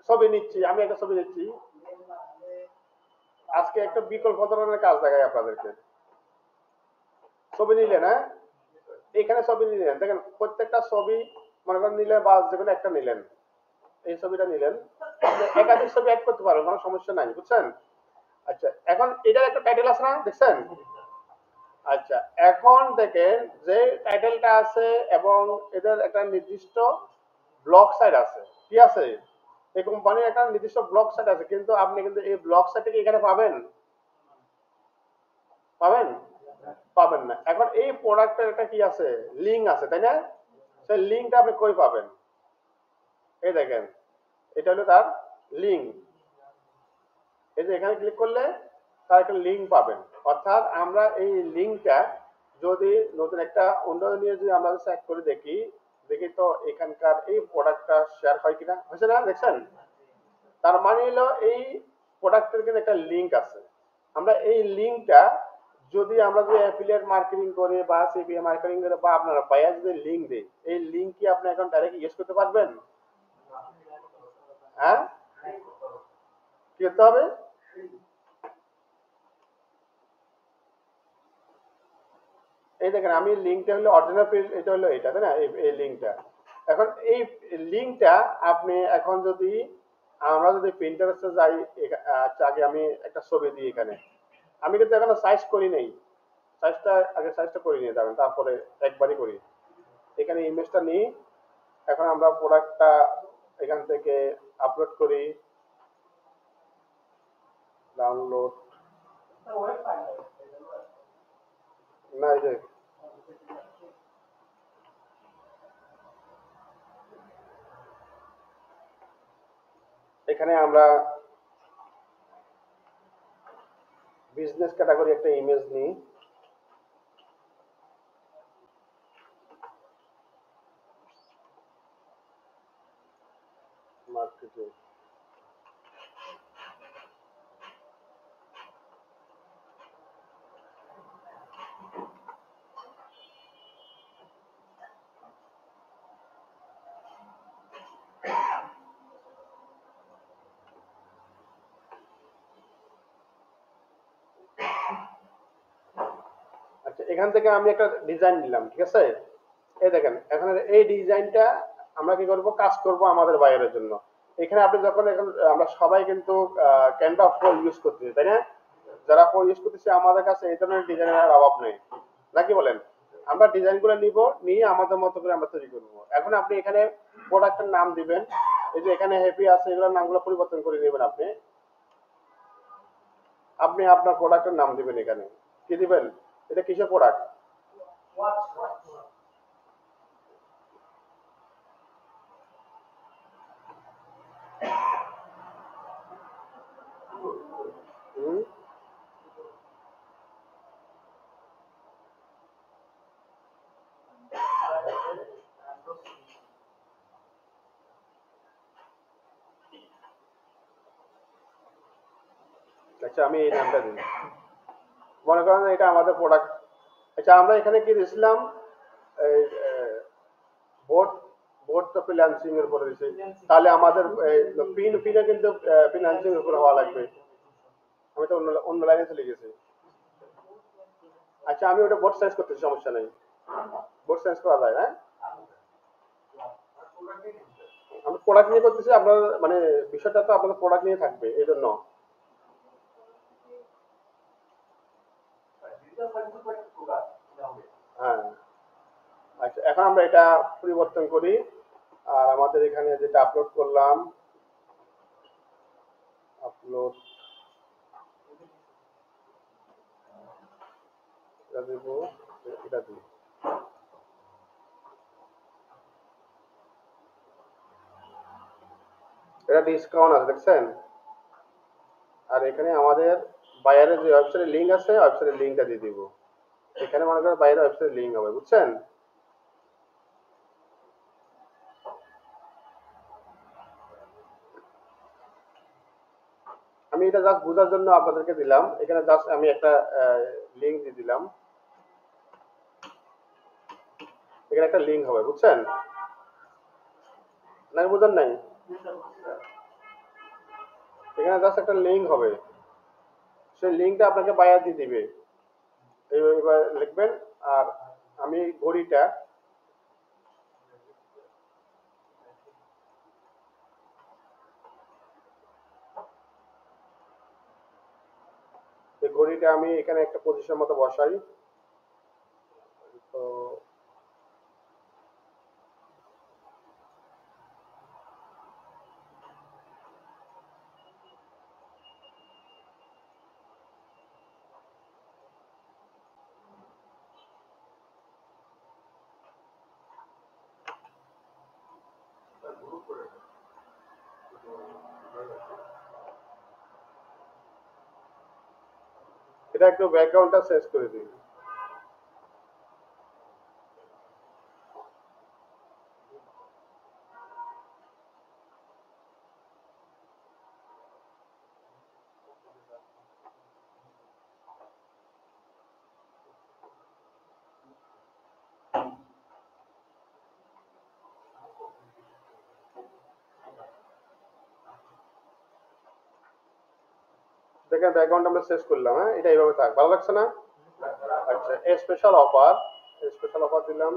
ছবি নিচ্ছি, আমি একটা ছবি নিচ্ছি, আজকে একটা বিকল্প ধরনের কাজ দেখাই আপনাদেরকে। ছবি নিলেন, হ্যাঁ, এখানে ছবি নিলেন, দেখেন প্রত্যেকটা ছবি মনে করেন নিলেন, বা যে কোনো একটা নিলেন, এই ছবিটা নিলেন, আপনি একাধিক ছবি অ্যাড করতে পারবেন, কোনো সমস্যা নাই, বুঝছেন? আচ্ছা, এখন এটার একটা টাইটেল আছে না, দেখছেন? আচ্ছা, এখন দেখেন যে টাইটেলটা আছে এবং এদের একটা নির্দিষ্ট ব্লগ সাইট আছে, কি আছে, এই কোম্পানির একটা নির্দিষ্ট ব্লগ সাইট আছে, কিন্তু আপনি কিন্তু এই ব্লগ সাইটে কি এখানে পাবেন, পাবেন পাবেন না। এখন এই প্রোডাক্টের একটা কি আছে, লিঙ্ক আছে, তাই না? সেই লিঙ্কটা আপনি কই পাবেন, এই দেখেন, এটা হলো তার লিঙ্ক, এই যে এখানে ক্লিক করলে তার একটা লিঙ্ক পাবেন। অর্থাৎ আমরা এই লিঙ্কটা যদি নতুন একটা অন্য নিয়ে যদি আমরা চেক করে দেখি, দেখি তো এখানকার এই প্রোডাক্টটা শেয়ার হয় কিনা, হয়েছে না, দেখছেন? তার মানে হলো এই প্রোডাক্টের কিন্তু একটা লিঙ্ক আছে। আমরা এই লিঙ্কটা যদি আমরা যে অ্যাফিলিয়েট মার্কেটিং করে বা সিপিএ মার্কেটিং করে বা আপনারা বায়ার যদি লিঙ্ক দেয়, এই লিঙ্ক কি আপনি এখন ডাইরেক্ট ইউজ করতে পারবেন? হ্যাঁ, কি করতে হবে? এই দেখেন, আমি লিঙ্কটা হলো অরিজিনাল ফিল্ড, এটা হলো এটা, তাই না, এই লিঙ্কটা। এখন এই লিঙ্কটা আপনি এখন যদি আমরা যদি প্রিন্টারেস্টে যাই, আচ্ছা আগে আমি একটা ছবি দিই এখানে, আমি কিন্তু এখনো সাইজ করি নাই, সাইজটা আগে সাইজটা করে নিয়ে যাবেন, তারপরে একবারই করি। এখানে ইমেজটা নিই, এখন আমরা প্রোডাক্টটা এখান থেকে আপলোড করি, ডাউনলোড, না এই যে এখানে আমরা বিজনেস ক্যাটাগরি একটা ইমেজ নিই, মার্কেটিং, আচ্ছা এখান থেকে আমি একটা ডিজাইন নিলাম, ঠিক আছে? এই দেখেন এখানে এই ডিজাইনটা আমরা কি করব, কাজ করব আমাদের বাইরের জন্য। এখানে আপনি যখন এখন আমরা সবাই কিন্তু ক্যানভা প্রো ইউজ করতেছি, তাই না? যারা প্রো ইউজ করতেছি আমাদের কাছে এই ধরনের ডিজাইনের অভাব নেই, নাকি বলেন? আমরা ডিজাইনগুলো নিব, নিয়ে আমাদের মতো করে আমরা তৈরি করব। এখন আপনি এখানে প্রোডাক্টের নাম দিবেন, এই যে এখানে হ্যাপি আছে, এগুলোর নামগুলো পরিবর্তন করে নেবেন আপনি। আপনি আপনার প্রোডাক্টের নাম দিবেন, এখানে কি দিবেন, এটা কিসের প্রোডাক্ট, আচ্ছা আমি এই নামটা দিই, মনে করেন এটা আমাদের প্রোডাক্ট। আচ্ছা আমরা এখানে কি দিয়েছিলাম, এই বোর্ড, বোর্ড তো ফ্রিল্যান্সিং এর উপরে দিয়েছি, তাহলে আমাদের পিনে কিন্তু ফ্রিল্যান্সিং এর উপরে হওয়া লাগবে। আমি তো অন্য অন্য লাইনে চলে গেছি। আচ্ছা আমি ওটা বোর্ড সাইজ করতেছি, সমস্যা নেই, বোর্ড সাইজ করা যায়। হ্যাঁ আমি প্রোডাক্ট নিয়ে করতেছি, আপনার মানে বিষয়টা তো আপনাদের প্রোডাক্ট নিয়ে থাকবে এই জন্য। হ্যাঁ আচ্ছা এখন আমরা এটা পরিবর্তন করি, আর আমাদের এখানে যেটা আপলোড করলাম, আপলোড এটা দেবো, এটা দিই, এটা ডিসকাউন্ট আছে দেখছেন। আর এখানে আমাদের বায়ারের যে ওয়েবসাইটের লিঙ্ক আছে, ওয়েবসাইটের লিঙ্কটা দিয়ে দিব। এখানে মনে করেন বাইরের ওয়েবসাইটের লিঙ্ক হবে, বুঝছেন। আমি এটা জাস্ট বোঝার জন্য আপনাদেরকে দিলাম, এখানে জাস্ট আমি একটা লিঙ্ক দিয়ে দিলাম, এখানে একটা লিঙ্ক হবে, বুঝছেন নাকি বুঝেন নাই। এখানে জাস্ট একটা লিঙ্ক হবে, সেই লিঙ্কটা আপনাকে বায়ার দিয়ে দিবে, এইভাবে লিখবেন। আর আমি ঘড়িটা, এই ঘড়িটা আমি এখানে একটা পজিশন মতো বসাই। তো এটা একটু ব্যাকগ্রাউন্ডটা চেঞ্জ করে দিই। দেখেন ব্যাকগ্রাউন্ড আমরা চেঞ্জ করলাম, হ্যাঁ এটা এইভাবে থাক, ভালো লাগছে না। আচ্ছা স্পেশাল অফার, স্পেশাল অফার দিলাম।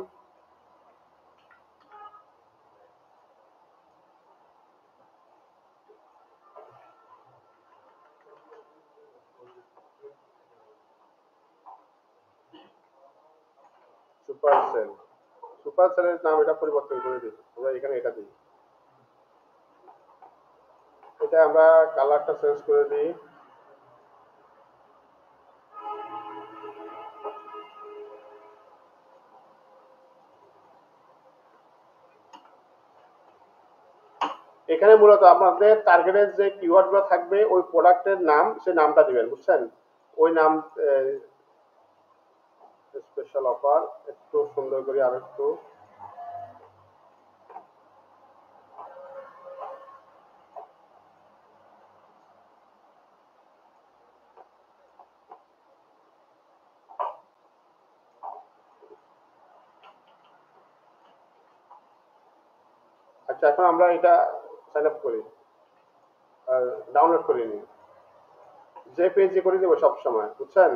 সুপার সেল, সুপার সেলের নাম এটা পরিবর্তন করে দিই, আমরা এখানে এটা দিই, এটা আমরা কালারটা চেঞ্জ করে দিই। এখানে মূলত আপনাদের টার্গেটের যে কিওয়ার্ড গুলো থাকবে, ওই প্রোডাক্টের নাম, সেই নামটা দিবেন, বুঝছেন। ওই নাম, স্পেশাল অফার একটু সুন্দর করে আর একটু, আচ্ছা এখন আমরা এটা সাইন আপ করি, ডাউনলোড করে নিই, যে পেজে করে দেবো সব সময়, বুঝছেন।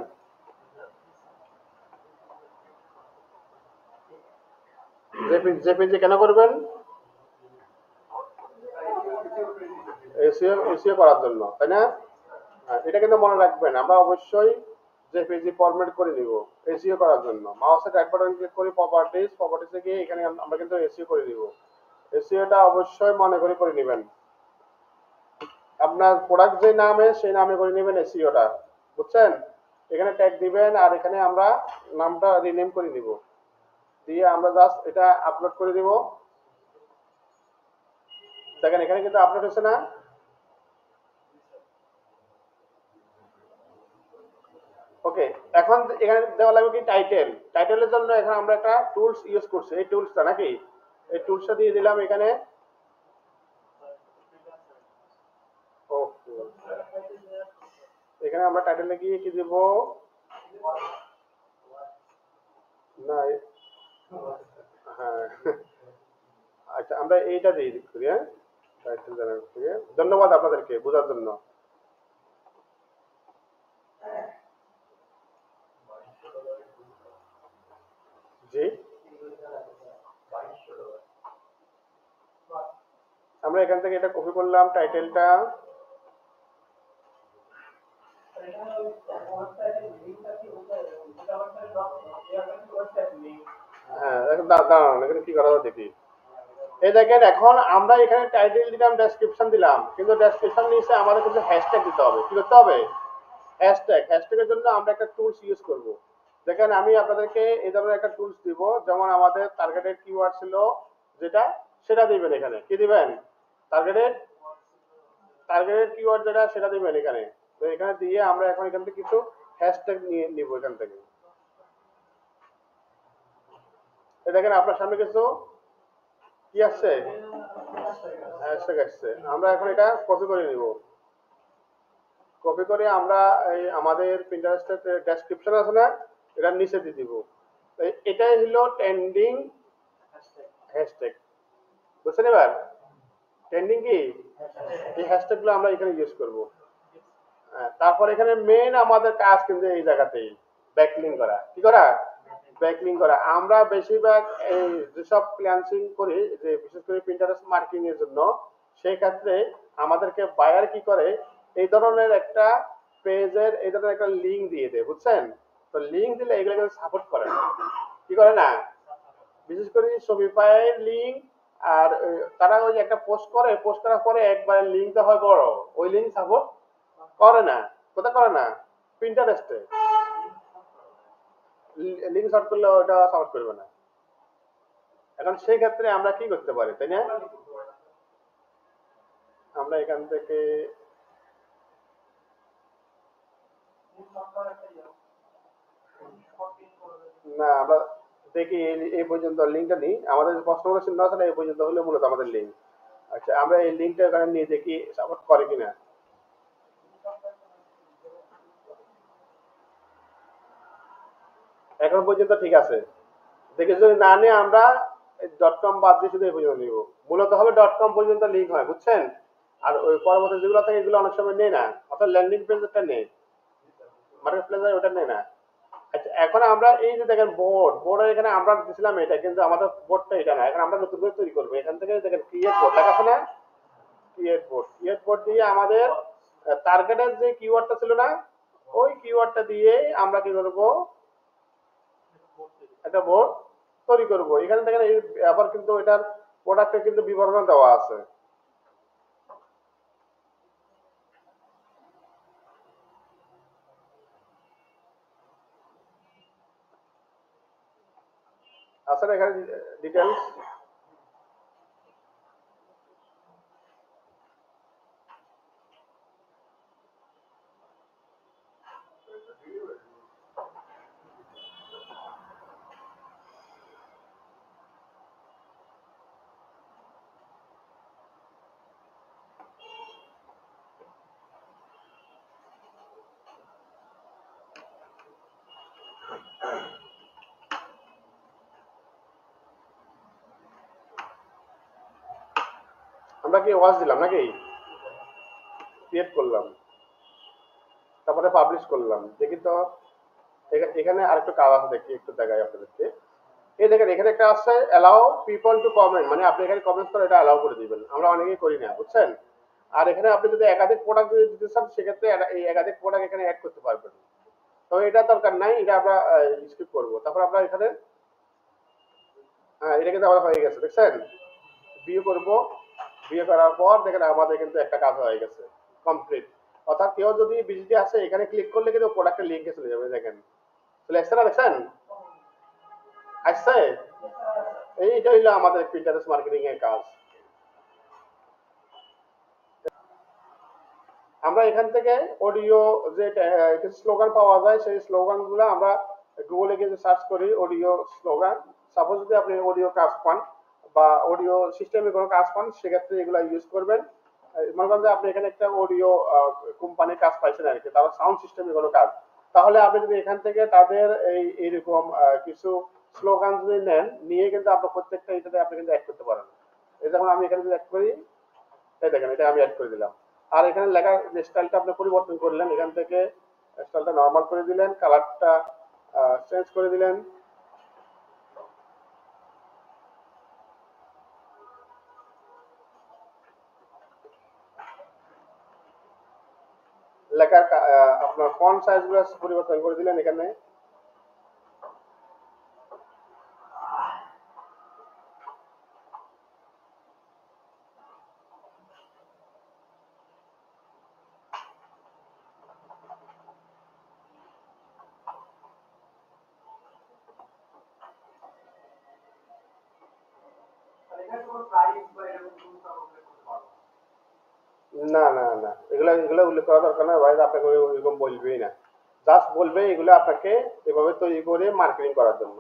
যে পেজে কেন করবেন, এসিও এসিও করার জন্য, তাই না। এটা কিন্তু মনে রাখবেন, আমরা অবশ্যই যে পেজে ফরম্যাট করে নিব এসিও করার জন্য। মাউসের রাইট বাটন ক্লিক করি, প্রপার্টিজ, প্রপার্টিজে গিয়ে এখানে আমরা কিন্তু এসিও করে দিব। এসিওটা অবশ্যই মনে করে নেবেন, আপনার প্রোডাক্ট যে নামে সেই নামে করে নেবেন এসইওটা, বুঝছেন। এখানে ট্যাগ দিবেন, আর এখানে আমরা নামটা রিনেম করে নিব, দিয়ে আমরা জাস্ট এটা আপলোড করে দিব। দেখেন এখানে কিন্তু আপলোড হচ্ছে না। ওকে, এখন এখানে দেওয়া লাগবে কি টাইটেল, টাইটেলের জন্য এখানে আমরা একটা টুলস ইউজ করছি, এই টুলসটা নাকি, এই টুলসটা দিয়ে দিলাম এখানে। ওকে, এখানে আমরা টাইটেলে গিয়ে কি দেব না হ্যাঁ আচ্ছা আমরা এইটা দিয়ে করি হ্যাঁ টাইটেল জানার থেকে ধন্যবাদ আপনাদেরকে বোঝার জন্য জি আমরা এখান থেকে এটা কপি করলাম টাইটেলটা হ্যাঁ দাঁড়ান এখানে কি করা যায় দেখি এই দেখেন এখন আমরা এখানে টাইটেল দিলাম ডেসক্রিপশন দিলাম কিন্তু ডেসক্রিপশন নিচে আমাদের কিছু হ্যাশট্যাগ দিতে হবে কি করতে হবে হ্যাশট্যাগের জন্য আমরা একটা টুলস ইউজ করব দেখেন আমি আপনাদেরকে এই ধরনের একটা টুলস দিব যেমন আমাদের টার্গেটেড কিওয়ার্ড ছিল যেটা সেটা দিবেন এখানে কি দিবেন টার্গেটেড টার্গেটেড কিওয়ার্ড যেটা সেটা দিবেন এখানে তো এখানে দিয়ে আমরা এখন এখান থেকে কিছু হ্যাশট্যাগ নিয়ে নিব এখান থেকে এই দেখেন আপনার সামনে কিছু কি আসছে হ্যাশট্যাগ আসছে আমরা এখন এটা কপি করে নিব কপি করে আমরা এই আমাদের পিন্টারেস্টের ডেসক্রিপশন আছে না এটার নিচে দিয়ে দিব এটাই হলো ট্রেন্ডিং হ্যাশট্যাগ বুঝছেন এবার ট্রেন্ডিং কি এই হ্যাশট্যাগুলো আমরা এখানে ইউজ করব তারপর এখানে মেইন আমাদের কাজ কিন্তু এই জায়গাতেই ব্যাকলিং করা কি করা ব্যাকলিং করা আমরা বেশিরভাগ এই যেসব ফ্রিল্যান্সিং করি যে বিশেষ করে পিন্টারেস্ট মার্কেটিং এর জন্য সেই ক্ষেত্রে আমাদেরকে বায়ার কি করে এই ধরনের একটা পেজের এই ধরনের একটা লিংক দিয়ে দেয় বুঝছেন তো লিংক দিলে এগুলো কিন্তু সাপোর্ট করে না কি করে না বিশেষ করে শপিফাইয়ের লিংক আর তারা ওই একটা পোস্ট করে পোস্ট করার পরে একবার লিংকটা হয় বড় ওই লিংক সাপোর্ট করে না কোথায় করে না পিন্টারেস্টে লিংক শর্ট করলে ওটা সাপোর্ট করবে না এখন সেই ক্ষেত্রে আমরা কি করতে পারি তাই না আমরা এখান থেকে না আমরা দেখি এই পর্যন্ত লিঙ্কটা নিই আমাদের প্রশ্নগুলো চিন্তা আছে না এই পর্যন্ত হলে মূলত আমাদের লিঙ্ক আচ্ছা আমরা এই লিঙ্কটা এখানে নিয়ে দেখি সাপোর্ট করে কিনা এখন পর্যন্ত ঠিক আছে দেখি যদি না নিয়ে আমরা .com বাদ দিয়ে শুধু এই পর্যন্ত নিব মূলত হবে .com পর্যন্ত লিঙ্ক হয় বুঝছেন আর ওই পরবর্তী যেগুলো থাকে এগুলো অনেক সময় নেই না অর্থাৎ ল্যান্ডিং পেজটা নেই মার্কেট প্লেসে ওটা নেই না আচ্ছা এখন আমরা এই যে দেখেন বোর্ডের এখানে আমরা দিছিলাম এটা কিন্তু আমাদের বোর্ডটা এটা না এখন আমরা নতুন করে তৈরি করবো এখান থেকে দেখেন ক্রিয়েট বোর্ড লেখা আছে না ক্রিয়েট বোর্ড দিয়ে আমাদের টার্গেটের যে কিওয়ার্ডটা ছিল না ওই কিওয়ার্ডটা দিয়ে আমরা কি করব একটা বোর্ড তৈরি করব এখানে দেখেন আবার কিন্তু এটার প্রোডাক্টের কিন্তু বিবরণ দেওয়া আছে আসলে এখানে ডিটেইলস আমরা কি ওয়াচ দিলাম নাকি ক্রিয়েট করলাম তারপরে পাবলিশ করলাম দেখি তো এখানে আরেকটু কাজ আছে দেখি একটু দেখাই আপনাদেরকে এই দেখেন এখানে একটা আছে অ্যালাউ পিপল টু কমেন্ট মানে আপনি এখানে কমেন্ট করে এটা অ্যালাউ করে দিবেন আমরা অনেকেই করি না বুঝছেন আর এখানে আপনি যদি একাধিক প্রোডাক্ট যদি দিতে চান সেক্ষেত্রে এই একাধিক প্রোডাক্ট এখানে অ্যাড করতে পারবেন তো এটা দরকার নাই এটা আমরা স্কিপ করবো তারপর আমরা এখানে হ্যাঁ এটা কিন্তু আমাদের হয়ে গেছে দেখছেন বিয়ে করব বিয়ে করার পর দেখেন আমাদের কিন্তু একটা কাজ হয়ে গেছে কমপ্লিট অর্থাৎ কেউ যদি ভিজিটে আসে এখানে ক্লিক করলে কিন্তু প্রোডাক্টের লিঙ্কে চলে যাবে দেখেন চলে আসছে না দেখছেন আসছে এইটা হইলো আমাদের পিন্টারেস্ট মার্কেটিং এর কাজ আমরা এখান থেকে অডিও যে স্লোগান পাওয়া যায় সেই স্লোগানগুলো আমরা গুগলে গিয়ে সার্চ করি অডিও স্লোগান সাপোজ যদি আপনি অডিও কাজ পান বা অডিও সিস্টেমে কোনো কাজ পান সেক্ষেত্রে এগুলো ইউজ করবেন মনে করেন যে আপনি এখানে একটা অডিও কোম্পানির কাজ পাইছেন আর কি, তারা সাউন্ড সিস্টেমের কোনো কাজ, তাহলে আপনি যদি এখান থেকে তাদের এইরকম কিছু স্লোগান যদি নেন, নিয়ে কিন্তু আপনার প্রত্যেকটা এটাতে আপনি কিন্তু অ্যাড করতে পারেন। এই যেমন আমি এখানে যদি অ্যাড করি, এই দেখেন এটা আমি অ্যাড করে দিলাম। আর এখানে লেখার স্টাইলটা আপনি পরিবর্তন করলেন, এখান থেকে স্টাইলটা নর্মাল করে দিলেন, কালারটা চেঞ্জ করে দিলেন। লেখার আপনার ফন্ট সাইজ গুলো পরিবর্তন করে দিলেন এখানে। না না না, এগুলো এগুলো উল্লেখ করা দরকার না ভাই, আপনাকে ওইরকম বলবেই না, জাস্ট বলবে এগুলো আপনাকে এভাবে তৈরি করে মার্কেটিং করার জন্য।